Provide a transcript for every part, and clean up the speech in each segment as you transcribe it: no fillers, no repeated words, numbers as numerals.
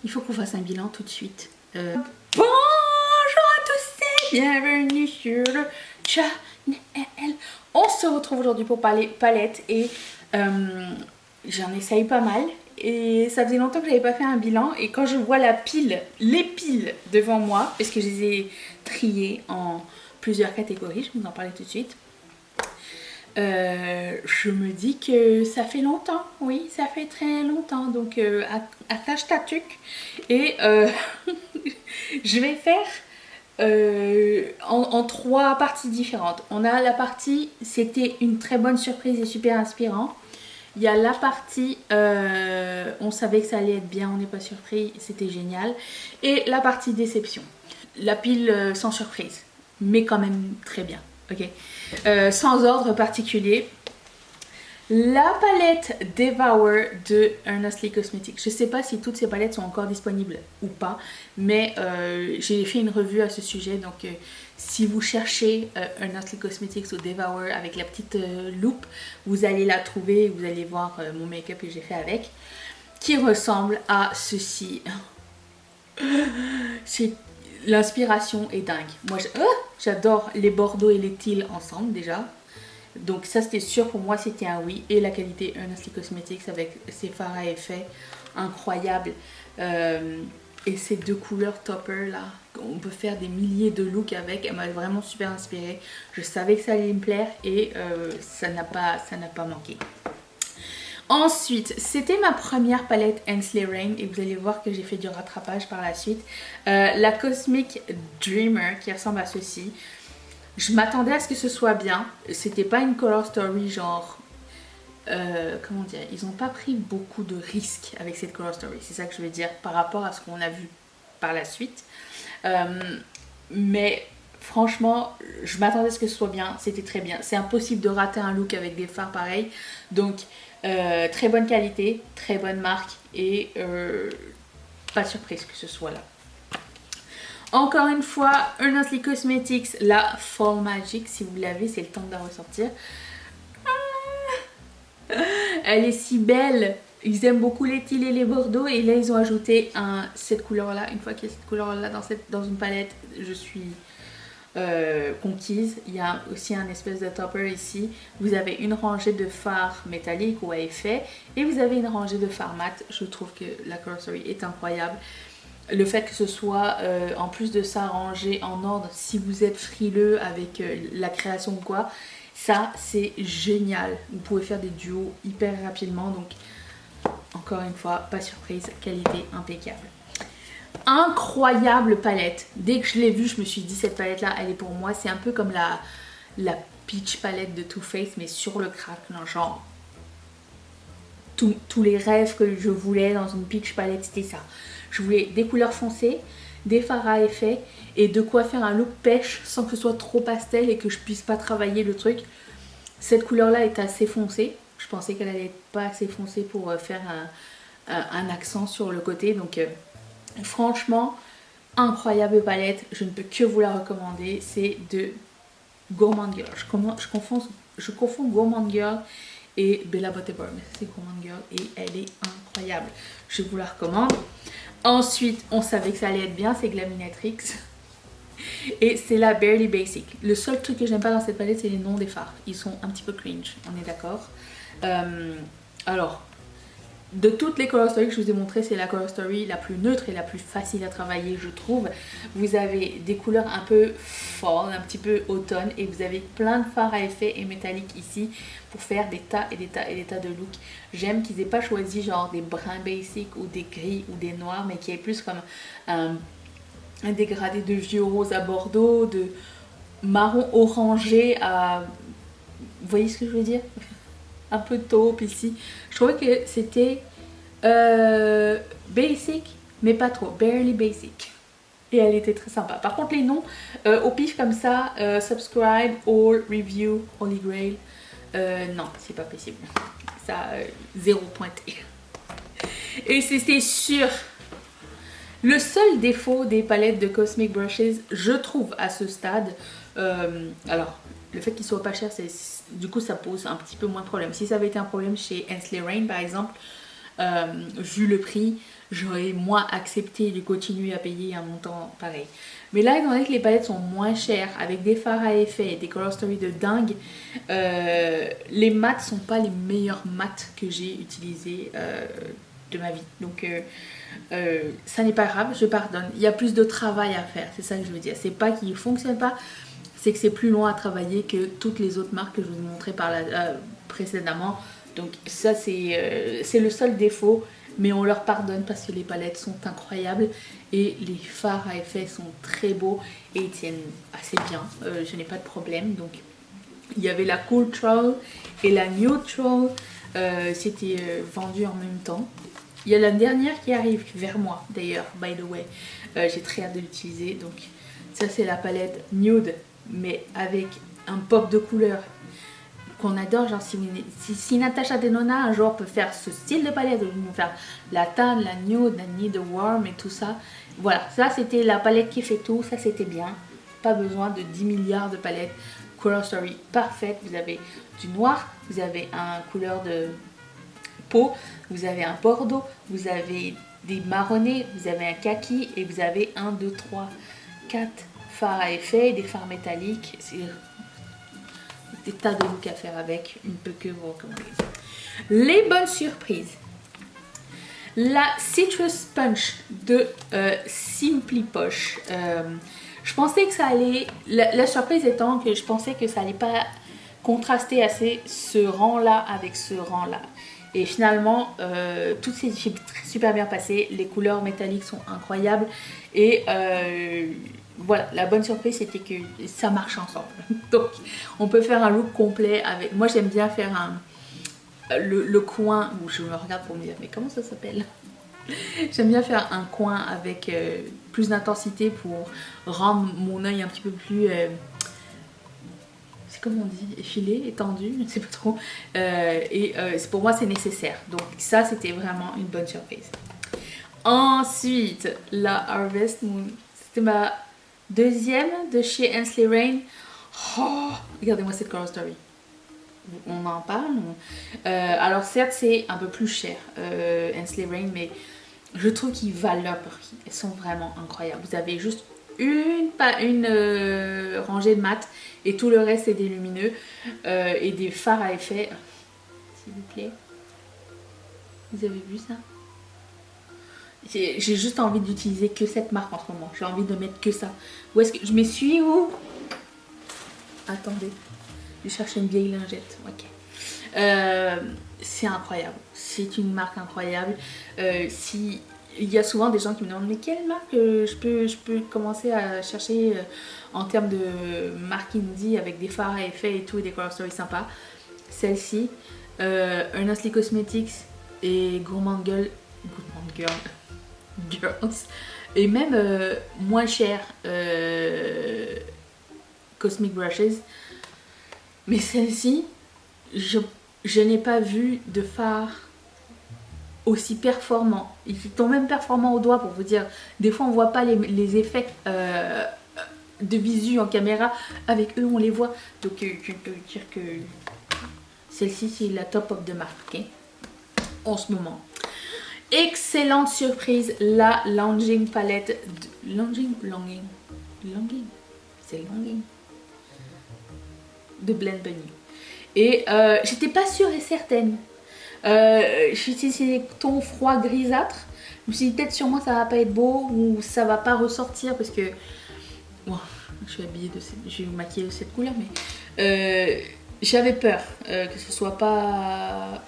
il faut qu'on fasse un bilan tout de suite. Bonjour à tous et bienvenue sur le channel. On se retrouve aujourd'hui pour parler palette et j'en essaye pas mal. Et ça faisait longtemps que j'avais pas fait un bilan. Et quand je vois les piles devant moi, parce que je les ai triées en plusieurs catégories, je vous en parlais tout de suite. Je me dis que ça fait longtemps, oui, ça fait très longtemps, donc attache ta tuque et je vais faire en trois parties différentes. On a la partie, c'était une très bonne surprise et super inspirant. Il y a la partie, on savait que ça allait être bien, on n'est pas surpris, c'était génial. Et la partie déception, la pile sans surprise, mais quand même très bien. Ok, sans ordre particulier. La palette Devour de Earnestly Cosmetics. Je ne sais pas si toutes ces palettes sont encore disponibles ou pas, mais j'ai fait une revue à ce sujet. Donc, si vous cherchez Earnestly Cosmetics ou Devour avec la petite loupe, vous allez la trouver et vous allez voir mon make-up que j'ai fait avec, qui ressemble à ceci. L'inspiration est dingue. Moi, j'adore les bordeaux et les teals ensemble déjà. Donc ça, c'était sûr pour moi, c'était un oui. Et la qualité Earnestly Cosmetics avec ses fards à effet incroyables. Et ces deux couleurs topper là. On peut faire des milliers de looks avec. Elle m'a vraiment super inspirée. Je savais que ça allait me plaire et ça n'a pas manqué. Ensuite, c'était ma première palette Hensley Rain et vous allez voir que j'ai fait du rattrapage par la suite. La Cosmic Dreamer qui ressemble à ceci. Je m'attendais à ce que ce soit bien. C'était pas une color story genre... comment dire, ils n'ont pas pris beaucoup de risques avec cette color story. C'est ça que je veux dire par rapport à ce qu'on a vu par la suite. Mais... franchement, je m'attendais à ce que ce soit bien, c'était très bien. C'est impossible de rater un look avec des fards pareils. Donc, très bonne qualité, très bonne marque et pas surprise que ce soit là. Encore une fois, Earnestly Cosmetics, la Fall Magic, si vous l'avez, c'est le temps de la ressortir. Elle est si belle. Ils aiment beaucoup les teals et les bordeaux et là ils ont ajouté cette couleur là. Une fois qu'il y a cette couleur là dans une palette, je suis... conquise. Il y a aussi un espèce de topper ici. Vous avez une rangée de fards métalliques ou à effet et vous avez une rangée de fards mat. Je trouve que la color story est incroyable. Le fait que ce soit en plus de ça rangé en ordre, si vous êtes frileux avec la création ou quoi, ça c'est génial. Vous pouvez faire des duos hyper rapidement, donc encore une fois, pas surprise, qualité impeccable. Incroyable palette. Dès que je l'ai vue, je me suis dit cette palette là, elle est pour moi. C'est un peu comme la Peach palette de Too Faced, mais sur le crack, non, genre tous les rêves que je voulais dans une Peach palette, c'était ça. Je voulais des couleurs foncées, des fards à effet et de quoi faire un look pêche sans que ce soit trop pastel et que je puisse pas travailler le truc. Cette couleur là est assez foncée. Je pensais qu'elle allait être pas assez foncée pour faire un accent sur le côté, donc franchement, incroyable palette, je ne peux que vous la recommander. C'est de Gourmand Girl. Je confonds Gourmand Girl et Bella Butterbur, mais c'est Gourmand Girl et elle est incroyable. Je vous la recommande. Ensuite, on savait que ça allait être bien, c'est Glaminatrix. Et c'est la Barely Basic. Le seul truc que j'aime pas dans cette palette, c'est les noms des fards. Ils sont un petit peu cringe, on est d'accord. Alors... de toutes les color stories que je vous ai montré, c'est la color story la plus neutre et la plus facile à travailler, je trouve. Vous avez des couleurs un peu fall, un petit peu automne, et vous avez plein de fards à effet et métalliques ici pour faire des tas et des tas et des tas de looks. J'aime qu'ils aient pas choisi genre des bruns basic ou des gris ou des noirs, mais qu'il y ait plus comme un dégradé de vieux rose à bordeaux, de marron orangé à... vous voyez ce que je veux dire? Un peu de taupe ici. Je trouvais que c'était basic, mais pas trop. Barely basic. Et elle était très sympa. Par contre, les noms, au pif comme ça, subscribe, all, review, holy grail, non, c'est pas possible. Ça, zéro pointé. Et c'était sûr. Le seul défaut des palettes de Cosmic Brushes, je trouve à ce stade, alors le fait qu'ils soient pas chers, du coup ça pose un petit peu moins de problème. Si ça avait été un problème chez Hensley Rain par exemple, vu le prix, j'aurais moins accepté de continuer à payer un montant pareil. Mais là, étant donné que les palettes sont moins chères, avec des fards à effet et des color story de dingue, les mats sont pas les meilleurs mats que j'ai utilisés de ma vie. Donc ça n'est pas grave, je pardonne. Il y a plus de travail à faire, c'est ça que je veux dire. C'est pas qu'ils ne fonctionnent pas, c'est que c'est plus long à travailler que toutes les autres marques que je vous ai montrées précédemment. Donc ça c'est le seul défaut, mais on leur pardonne parce que les palettes sont incroyables et les fards à effet sont très beaux et ils tiennent assez bien. Je n'ai pas de problème. Donc il y avait la Cool Troll et la Nude Troll, c'était vendu en même temps. Il y a la dernière qui arrive vers moi d'ailleurs, by the way. J'ai très hâte de l'utiliser. Donc ça c'est la palette Nude, mais avec un pop de couleur qu'on adore. Genre si Natasha Denona un jour peut faire ce style de palette, ils vont faire la tan, la nude, la need warm et tout ça. Voilà, ça c'était la palette qui fait tout, ça c'était bien. Pas besoin de 10 milliards de palettes. Color story parfaite, vous avez du noir, vous avez un couleur de peau, vous avez un bordeaux, vous avez des marronnés, vous avez un kaki et vous avez 1, 2, 3, 4 fards à effet, des fards métalliques. C'est des tas de looks à faire avec, une peut que vous recommander. Les bonnes surprises. La Citrus Punch de Simply Posh. Je pensais que ça allait... La surprise étant que je pensais que ça allait pas contraster assez ce rang-là avec ce rang-là. Et finalement, tout s'est super bien passé. Les couleurs métalliques sont incroyables. Et voilà, la bonne surprise, c'était que ça marche ensemble. Donc, on peut faire un look complet avec... Moi, j'aime bien faire le coin... Où je me regarde pour me dire, mais comment ça s'appelle? J'aime bien faire un coin avec plus d'intensité pour rendre mon œil un petit peu plus... c'est comme on dit, effilé, étendu, je ne sais pas trop. Pour moi, c'est nécessaire. Donc ça, c'était vraiment une bonne surprise. Ensuite, la Harvest Moon. C'était ma deuxième de chez Hensley Rain. Oh, regardez-moi cette color story. On en parle. Alors certes, c'est un peu plus cher, Hensley Rain, mais je trouve qu'ils valent leur prix. Elles sont vraiment incroyables. Vous avez juste une rangée de mat et tout le reste c'est des lumineux et des fards à effet. S'il vous plaît. Vous avez vu ça? J'ai juste envie d'utiliser que cette marque en ce moment. J'ai envie de mettre que ça. Où est-ce que je me suis où? Attendez. Je cherche une vieille lingette. Ok. C'est incroyable. C'est une marque incroyable. Il y a souvent des gens qui me demandent mais quelle marque je peux commencer à chercher en termes de marque indie avec des fards à effet et tout et des color stories sympas. Celle-ci, Earnestly Cosmetics et Gourmand Girls et même moins cher Cosmic Brushes. Mais celle-ci, je n'ai pas vu de fard aussi performant. Ils sont même performants au doigt pour vous dire. Des fois, on voit pas les effets de visu en caméra. Avec eux, on les voit. Donc, je peux dire que celle-ci, c'est la top of the marque, okay, en ce moment. Excellente surprise, la Longing palette de... Longing c'est Longing de Blend Bunny. Et j'étais pas sûre et certaine. J'ai utilisé des tons froids grisâtres. Je me suis dit peut-être sur moi ça va pas être beau ou ça va pas ressortir parce que bon, je suis habillée de cette... je vais me maquiller de cette couleur, mais j'avais peur que ce soit pas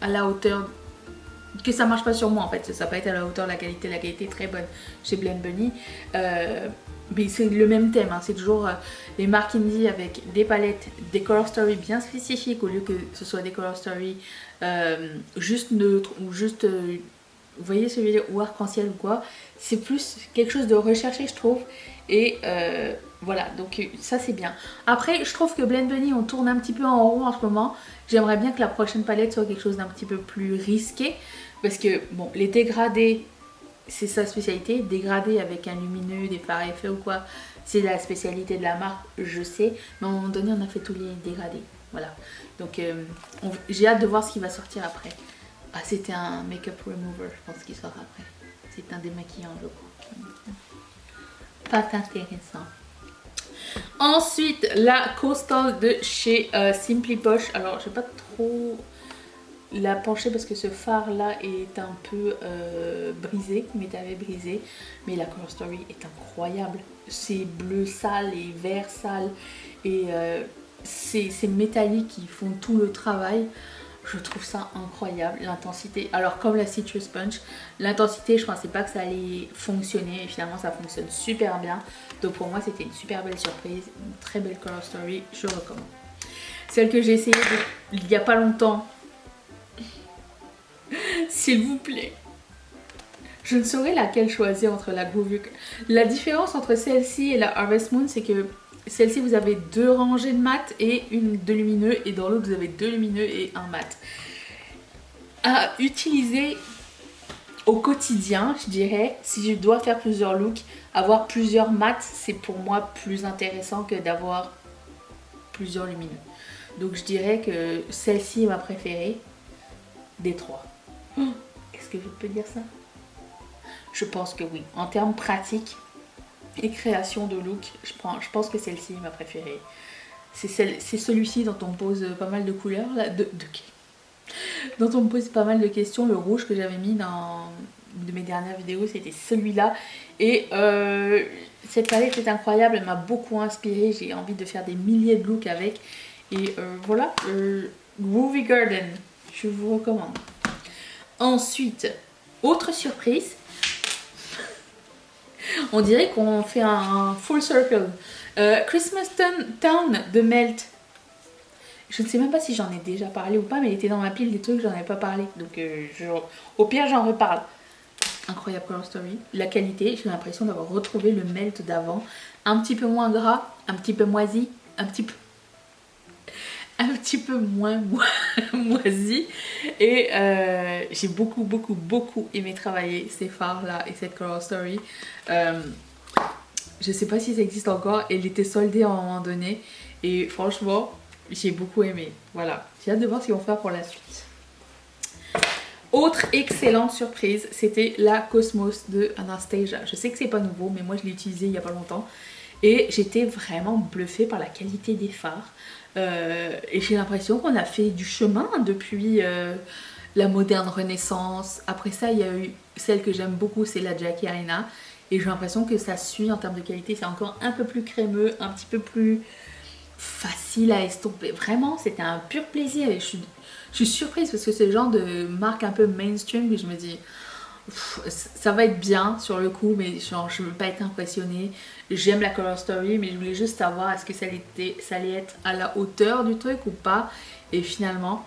à la hauteur, que ça marche pas sur moi en fait, ça va pas être à la hauteur de la qualité est très bonne chez Blend Bunny. Mais c'est le même thème, hein. C'est toujours les marques indie avec des palettes, des color story bien spécifiques au lieu que ce soit des color story juste neutres ou juste, vous voyez ce que je veux dire, ou arc-en-ciel ou quoi. C'est plus quelque chose de recherché je trouve. Et voilà, donc ça c'est bien. Après je trouve que Blend Bunny on tourne un petit peu en rond en ce moment. J'aimerais bien que la prochaine palette soit quelque chose d'un petit peu plus risqué. Parce que bon, les dégradés, c'est sa spécialité. Dégradé avec un lumineux, des fards à effet ou quoi, c'est la spécialité de la marque, je sais. Mais à un moment donné, on a fait tous les dégradés. Voilà. Donc j'ai hâte de voir ce qui va sortir après. Ah, c'était un make-up remover, je pense qu'il sera après. C'est un démaquillant, je crois. Pas intéressant. Ensuite, la Coastal de chez Simply Posh. Alors, je vais pas trop la pencher parce que ce phare là est un peu brisé, il m'était brisé. Mais la Color Story est incroyable. C'est bleu sale et vert sale. Et ces métalliques qui font tout le travail. Je trouve ça incroyable, l'intensité. Alors comme la Citrus Punch, l'intensité, je pensais pas que ça allait fonctionner et finalement ça fonctionne super bien. Donc pour moi c'était une super belle surprise, une très belle Color Story, je recommande. Celle que j'ai essayée il y a pas longtemps, s'il vous plaît. Je ne saurais laquelle choisir entre la Groovy. La différence entre celle-ci et la Harvest Moon, c'est que celle-ci, vous avez 2 rangées de mat et de lumineux. Et dans l'autre, vous avez 2 lumineux et un mat. À utiliser au quotidien, je dirais, si je dois faire plusieurs looks, avoir plusieurs mats, c'est pour moi plus intéressant que d'avoir plusieurs lumineux. Donc je dirais que celle-ci est ma préférée des 3. Est-ce que je peux dire ça? Je pense que oui. En termes pratiques et création de look, je pense que celle-ci est ma préférée. C'est celui-ci dont on me pose pas mal de couleurs, là, dont on me pose pas mal de questions. Le rouge que j'avais mis dans de mes dernières vidéos, c'était celui-là. Et cette palette est incroyable, elle m'a beaucoup inspirée. J'ai envie de faire des milliers de looks avec. Et voilà, Groovy Garden, je vous recommande. Ensuite, autre surprise. On dirait qu'on fait un full circle. Christmas Town de Melt. Je ne sais même pas si j'en ai déjà parlé ou pas, mais il était dans ma pile des trucs, j'en avais pas parlé. Donc au pire, j'en reparle. Incroyable Color Story. La qualité, j'ai l'impression d'avoir retrouvé le Melt d'avant. Un petit peu moins gras, un petit peu moisi, un petit peu moins moisi. Et j'ai beaucoup aimé travailler ces fards là et cette Color Story. Je sais pas si ça existe encore. Elle était soldée à un moment donné. Et franchement, j'ai beaucoup aimé. Voilà. J'ai hâte de voir ce qu'ils vont faire pour la suite. Autre excellente surprise, c'était la Cosmos de Anastasia. Je sais que c'est pas nouveau, mais moi je l'ai utilisé il y a pas longtemps. Et j'étais vraiment bluffée par la qualité des fards. Et j'ai l'impression qu'on a fait du chemin depuis la moderne renaissance. Après ça, il y a eu celle que j'aime beaucoup, c'est la Jackie Aina. Et j'ai l'impression que ça suit en termes de qualité. C'est encore un peu plus crémeux, un petit peu plus facile à estomper. Vraiment, c'était un pur plaisir. Et je suis surprise parce que c'est le genre de marque un peu mainstream. Et je me dis, ça va être bien sur le coup, mais genre, je ne veux pas être impressionnée. J'aime la Color Story, mais je voulais juste savoir est-ce que ça allait être à la hauteur du truc ou pas. Et finalement,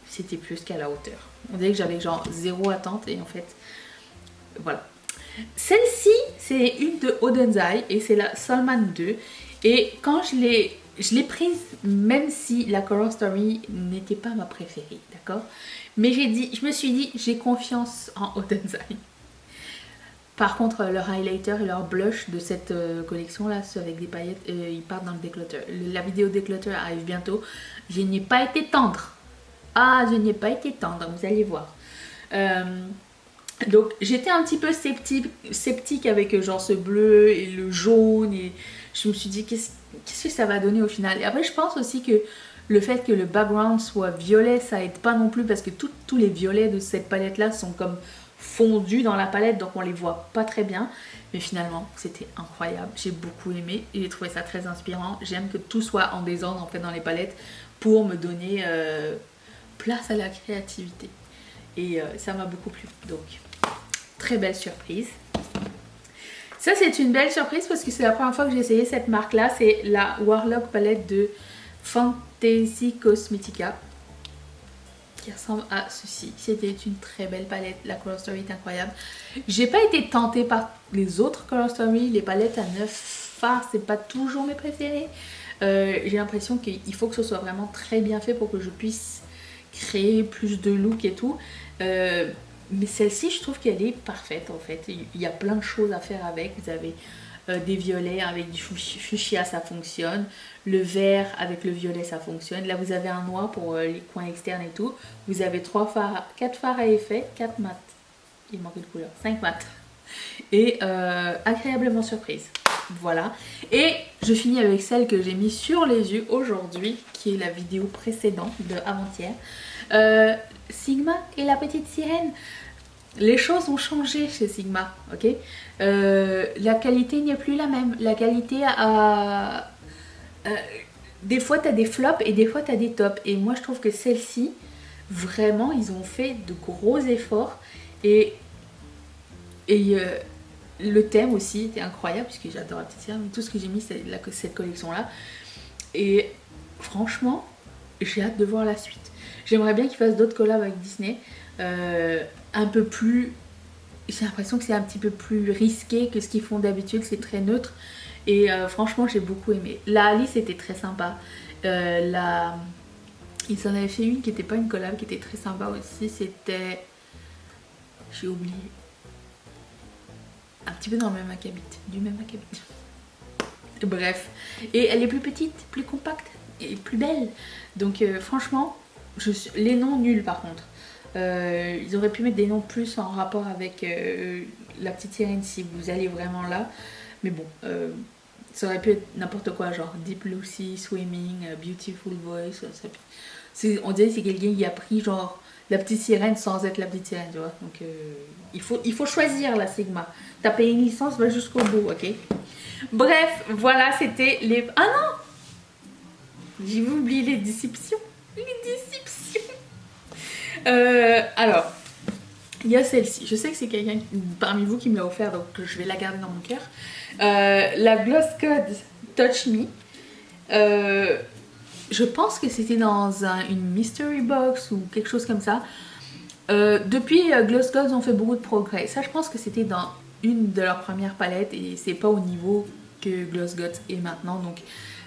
c'était plus qu'à la hauteur. On dirait que j'avais genre 0 attente et en fait, voilà. Celle-ci, c'est une de Odenzai et c'est la Solman 2. Et quand je l'ai prise, même si la Color Story n'était pas ma préférée, d'accord? Mais je me suis dit, j'ai confiance en Odenzai. Par contre, leur highlighter et leur blush de cette collection-là, ceux avec des paillettes, ils partent dans le déclutter. La vidéo déclutter arrive bientôt. Je n'ai pas été tendre. Ah, je n'ai pas été tendre, vous allez voir. Donc j'étais un petit peu sceptique avec genre ce bleu et le jaune et je me suis dit qu'est-ce que ça va donner au final. Et après je pense aussi que le fait que le background soit violet ça aide pas non plus parce que tous les violets de cette palette là sont comme fondus dans la palette donc on les voit pas très bien. Mais finalement c'était incroyable, j'ai beaucoup aimé et j'ai trouvé ça très inspirant. J'aime que tout soit en désordre en fait dans les palettes pour me donner place à la créativité. Et ça m'a beaucoup plu donc très belle surprise. Ça c'est une belle surprise parce que c'est la première fois que j'ai essayé cette marque là. C'est la Warlock palette de Fantasy Cosmetica qui ressemble à ceci. C'était une très belle palette. La Color Story est incroyable. J'ai pas été tentée par les autres Color Story. Les palettes à 9 fards c'est pas toujours mes préférés. J'ai l'impression qu'il faut que ce soit vraiment très bien fait pour que je puisse créer plus de look et tout. Mais celle-ci, je trouve qu'elle est parfaite en fait. Il y a plein de choses à faire avec. Vous avez des violets avec du fuchsia, ça fonctionne. Le vert avec le violet, ça fonctionne. Là, vous avez un noir pour les coins externes et tout. Vous avez 4 fards à effet, 4 mat. Il manque de couleur, 5 mat. Et agréablement surprise. Voilà. Et je finis avec celle que j'ai mis sur les yeux aujourd'hui, qui est la vidéo précédente de avant-hier. Sigma et la petite sirène. Les choses ont changé chez Sigma, ok. La qualité n'est plus la même. La qualité a... des fois tu as des flops et des fois tu as des tops. Et moi je trouve que celle-ci, vraiment, ils ont fait de gros efforts. Et le thème aussi était incroyable, puisque j'adore la petite sirène. Tout ce que j'ai mis, c'est cette collection-là. Et franchement, j'ai hâte de voir la suite. J'aimerais bien qu'ils fassent d'autres collabs avec Disney. Un peu plus... J'ai l'impression que c'est un petit peu plus risqué que ce qu'ils font d'habitude. C'est très neutre. Et franchement, j'ai beaucoup aimé. La Alice était très sympa. Ils en avaient fait une qui n'était pas une collab, qui était très sympa aussi. C'était... J'ai oublié. Un petit peu dans le même acabit. Du même acabit. Bref. Et elle est plus petite, plus compacte et plus belle. Donc franchement, les noms nuls par contre. Ils auraient pu mettre des noms plus en rapport avec la petite sirène si vous allez vraiment là. Mais bon, ça aurait pu être n'importe quoi, genre Deep Lucy, Swimming, Beautiful Voice. On dirait que c'est quelqu'un qui a pris genre la petite sirène sans être la petite sirène, tu vois. Donc il faut choisir la Sigma. T'as payé une licence, va jusqu'au bout, ok. Bref, voilà, c'était les... Ah non, j'ai oublié les déceptions. Les déceptions. Alors, il y a celle-ci. Je sais que c'est quelqu'un parmi vous qui me l'a offert, donc je vais la garder dans mon cœur. La Gloss Code Touch Me. Je pense que c'était dans une mystery box ou quelque chose comme ça. Depuis, Gloss Gods ont fait beaucoup de progrès. Ça, je pense que c'était dans une de leurs premières palettes et c'est pas au niveau que Gloss Gods est maintenant. Donc,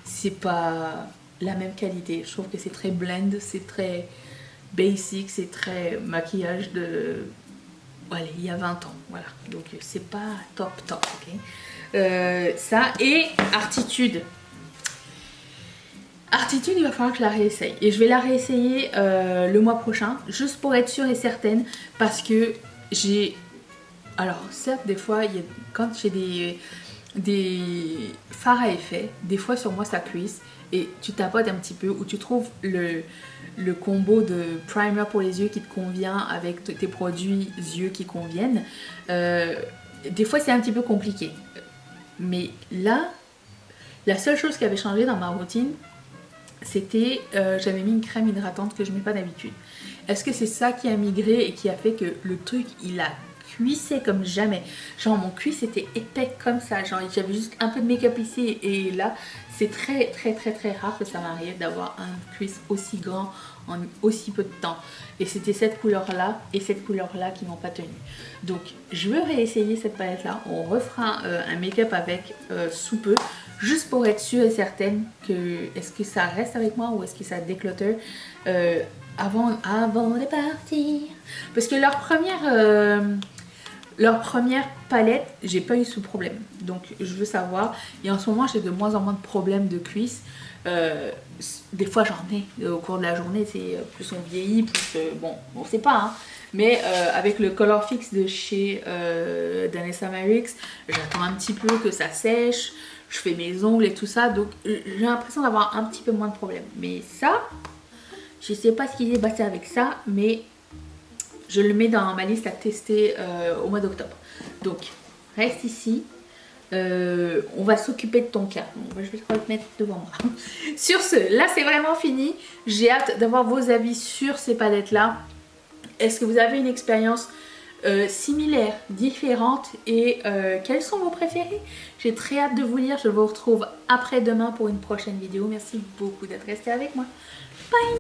c'est pas la même qualité. Je trouve que c'est très blend, c'est très basic, c'est très maquillage de... Allez, il y a 20 ans, voilà. Donc, c'est pas top, ok. Ça, et Artitude. Artitude, il va falloir que je la réessaye. Et je vais la réessayer le mois prochain, juste pour être sûre et certaine, parce que j'ai... Alors, certes, des fois, quand j'ai des fards à effet, des fois sur moi ça cuisse, et tu tapotes un petit peu, ou tu trouves le combo de primer pour les yeux qui te convient avec tes produits yeux qui conviennent. Des fois, c'est un petit peu compliqué. Mais là, la seule chose qui avait changé dans ma routine, c'était j'avais mis une crème hydratante que je mets pas d'habitude. Est-ce que c'est ça qui a migré et qui a fait que le truc il a cuissé comme jamais? Genre mon cuisse était épais comme ça, genre j'avais juste un peu de make-up ici et là c'est très rare que ça m'arrive d'avoir un cuisse aussi grand en aussi peu de temps. Et c'était cette couleur là et cette couleur là qui m'ont pas tenu. Donc je veux réessayer cette palette là. On refera un make-up avec sous peu, juste pour être sûre et certaine que est-ce que ça reste avec moi ou est-ce que ça déclutter avant de partir. Parce que leur première palette, j'ai pas eu ce problème. Donc je veux savoir. Et en ce moment, j'ai de moins en moins de problèmes de cuisse. Des fois, j'en ai au cours de la journée. C'est plus on vieillit, plus bon, on sait pas. Hein. Mais avec le Color Fix de chez Danessa Myricks, j'attends un petit peu que ça sèche. Je fais mes ongles et tout ça. Donc j'ai l'impression d'avoir un petit peu moins de problèmes. Mais ça, je sais pas ce qui s'est passé avec ça. Mais je le mets dans ma liste à tester au mois d'octobre. Donc, reste ici. On va s'occuper de ton cas. Bon, je vais te mettre devant moi. Sur ce, là c'est vraiment fini. J'ai hâte d'avoir vos avis sur ces palettes-là. Est-ce que vous avez une expérience similaire, différente et quels sont vos préférés? J'ai très hâte de vous lire. Je vous retrouve après-demain pour une prochaine vidéo. Merci beaucoup d'être resté avec moi. Bye!